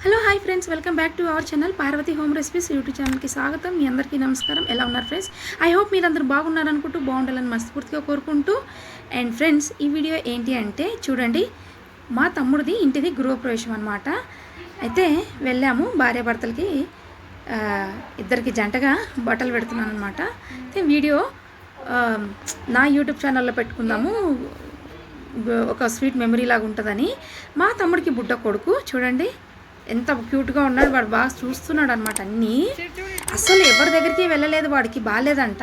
Hello hi friends, welcome back to our channel Parvathi home recipes YouTube ఛానల్కి స్వాగతం. మీ అందరికీ నమస్కారం. ఎలా ఉన్నారు ఫ్రెండ్స్? ఐ హోప్ మీరందరూ బాగున్నారనుకుంటూ, బాగుండాలని మనస్ఫూర్తిగా కోరుకుంటూ. అండ్ ఫ్రెండ్స్, ఈ వీడియో ఏంటి అంటే చూడండి, మా తమ్ముడిది ఇంటిది గృహప్రవేశం అనమాట. అయితే వెళ్ళాము, భార్యాభర్తలకి ఇద్దరికి జంటగా బట్టలు పెడుతున్నాను అనమాట. అయితే వీడియో నా యూట్యూబ్ ఛానల్లో పెట్టుకుందాము, ఒక స్వీట్ మెమరీ లాగా ఉంటుందని. మా తమ్ముడికి బుడ్డ కొడుకు చూడండి ఎంత క్యూట్గా ఉన్నాడు. వాడు బాగా చూస్తున్నాడు అనమాట అన్నీ. అసలు ఎవరి దగ్గరికి వెళ్ళలేదు, వాడికి బాగాలేదంట,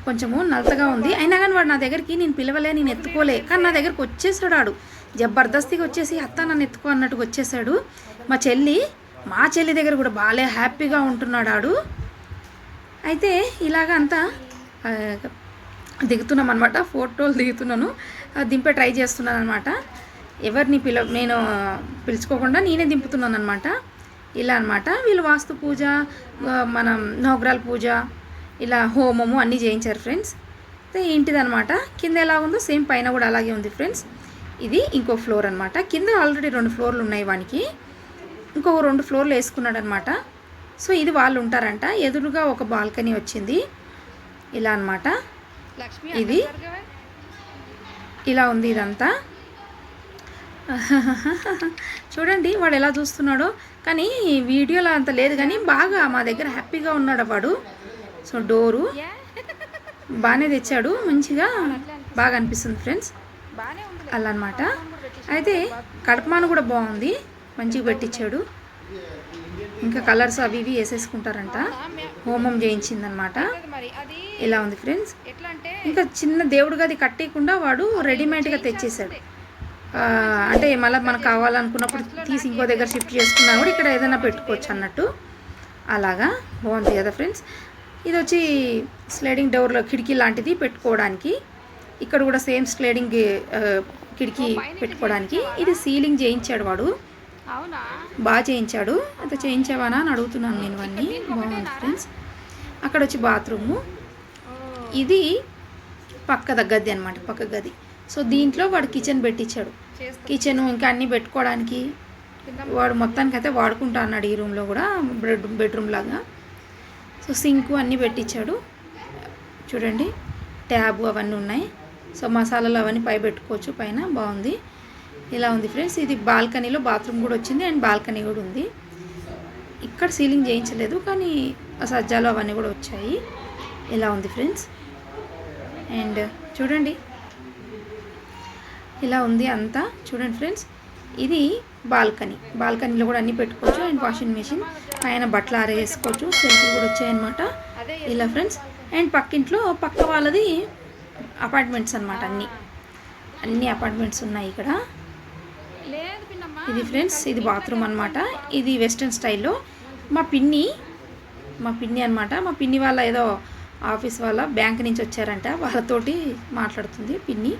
కొంచెము నలతగా ఉంది. అయినా కానీ వాడు నా దగ్గరికి నేను పిలవలే, నేను ఎత్తుకోలే, కానీ నా దగ్గరికి వచ్చేసాడు. వాడు జబర్దస్తిగా వచ్చేసి అత్త నన్ను ఎత్తుకో అన్నట్టుగా వచ్చేసాడు. మా చెల్లి దగ్గర కూడా బాగాలే హ్యాపీగా ఉంటున్నాడు ఆడు. అయితే ఇలాగ అంతా దిగుతున్నాం అనమాట, ఫోటోలు దిగుతున్నాను, దింపే ట్రై చేస్తున్నాను అనమాట. ఎవరిని నేను పిలుచుకోకుండా నేనే దింపుతున్నాను అనమాట. ఇలా అనమాట. వీళ్ళు వాస్తు పూజ, మనం నవగ్రహాల పూజ, ఇలా హోమము అన్నీ చేయించారు ఫ్రెండ్స్. ఏంటిదనమాట, కింద ఎలా ఉందో సేమ్ పైన కూడా అలాగే ఉంది ఫ్రెండ్స్. ఇది ఇంకో ఫ్లోర్ అనమాట. కింద ఆల్రెడీ 2 ఫ్లోర్లు ఉన్నాయి వానికి, ఇంకో 2 ఫ్లోర్లు వేసుకున్నాడు అనమాట. సో ఇది వాళ్ళు ఉంటారంట. ఎదురుగా ఒక బాల్కనీ వచ్చింది. ఇలా అనమాట. ఇది ఇలా ఉంది ఇదంతా. చూడండి వాడు ఎలా చూస్తున్నాడో, కానీ వీడియోలో అంత లేదు, కానీ బాగా మా దగ్గర హ్యాపీగా ఉన్నాడు వాడు. సో డోరు బాగానే తెచ్చాడు, మంచిగా బాగా అనిపిస్తుంది ఫ్రెండ్స్. అలా అనమాట. అయితే కడపమాను కూడా బాగుంది, మంచిగా పెట్టించాడు. ఇంకా కలర్స్ అవి ఇవి వేసేసుకుంటారంట, హోమం చేయించిందనమాట. ఇలా ఉంది ఫ్రెండ్స్. ఇంకా చిన్న దేవుడు గది కట్టేయకుండా వాడు రెడీమేడ్గా తెచ్చేసాడు. అంటే మళ్ళీ మనకు కావాలనుకున్నప్పుడు తీసి ఇంకో దగ్గర షిఫ్ట్ చేసుకున్నా కూడా ఇక్కడ ఏదైనా పెట్టుకోవచ్చు అన్నట్టు. అలాగా బాగుంది కదా ఫ్రెండ్స్. ఇది వచ్చి స్లైడింగ్ డోర్లో కిటికీ లాంటిది పెట్టుకోవడానికి. ఇక్కడ కూడా సేమ్ స్లైడింగ్ కిటికీ పెట్టుకోవడానికి. ఇది సీలింగ్ చేయించాడు వాడు, బాగా చేయించాడు. అయితే చేయించావానా అని అడుగుతున్నాను నేను అన్నీ. బాగుంది ఫ్రెండ్స్. అక్కడ వచ్చి బాత్రూము, ఇది పక్క గది అనమాట, పక్క గది. సో దీంట్లో వాడు కిచెన్ పెట్టించాడు. కిచెన్ ఇంకా అన్నీ పెట్టుకోవడానికి వాడు మొత్తానికి అయితే వాడుకుంటా అన్నాడు. ఈ రూమ్లో కూడా బెడ్రూమ్ లాగా. సో సింకు అన్నీ పెట్టించాడు చూడండి. ట్యాబ్ అవన్నీ ఉన్నాయి. సో మసాలాలు అవన్నీ పై పెట్టుకోవచ్చు పైన. బాగుంది. ఇలా ఉంది ఫ్రెండ్స్. ఇది బాల్కనీలో బాత్రూమ్ కూడా వచ్చింది అండ్ బాల్కనీ కూడా ఉంది. ఇక్కడ సీలింగ్ చేయించలేదు, కానీ సజ్జాలు అవన్నీ కూడా వచ్చాయి. ఇలా ఉంది ఫ్రెండ్స్. అండ్ చూడండి ఇలా ఉంది అంతా. చూడండి ఫ్రెండ్స్, ఇది బాల్కనీలో కూడా అన్నీ పెట్టుకోవచ్చు. అండ్ వాషింగ్ మెషిన్ పైన బట్టలు ఆరేసుకోవచ్చు. సెల్ఫ్లు కూడా వచ్చాయన్నమాట. ఇలా ఫ్రెండ్స్. అండ్ పక్కింట్లో పక్క వాళ్ళది అపార్ట్మెంట్స్ అనమాట. అన్ని అపార్ట్మెంట్స్ ఉన్నాయి ఇక్కడ. ఇది ఫ్రెండ్స్, ఇది బాత్రూమ్ అనమాట. ఇది వెస్ట్రన్ స్టైల్లో. మా పిన్ని అనమాట. మా పిన్ని వాళ్ళ ఏదో ఆఫీస్ వాళ్ళ బ్యాంక్ నుంచి వచ్చారంట, వాళ్ళతోటి మాట్లాడుతుంది పిన్ని.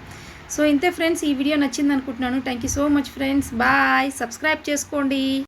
సో ఇంతే ఫ్రెండ్స్, ఈ వీడియో నచ్చింది అనుకుంటున్నాను. Thank you so much friends. Bye. Subscribe చేసుకోండి.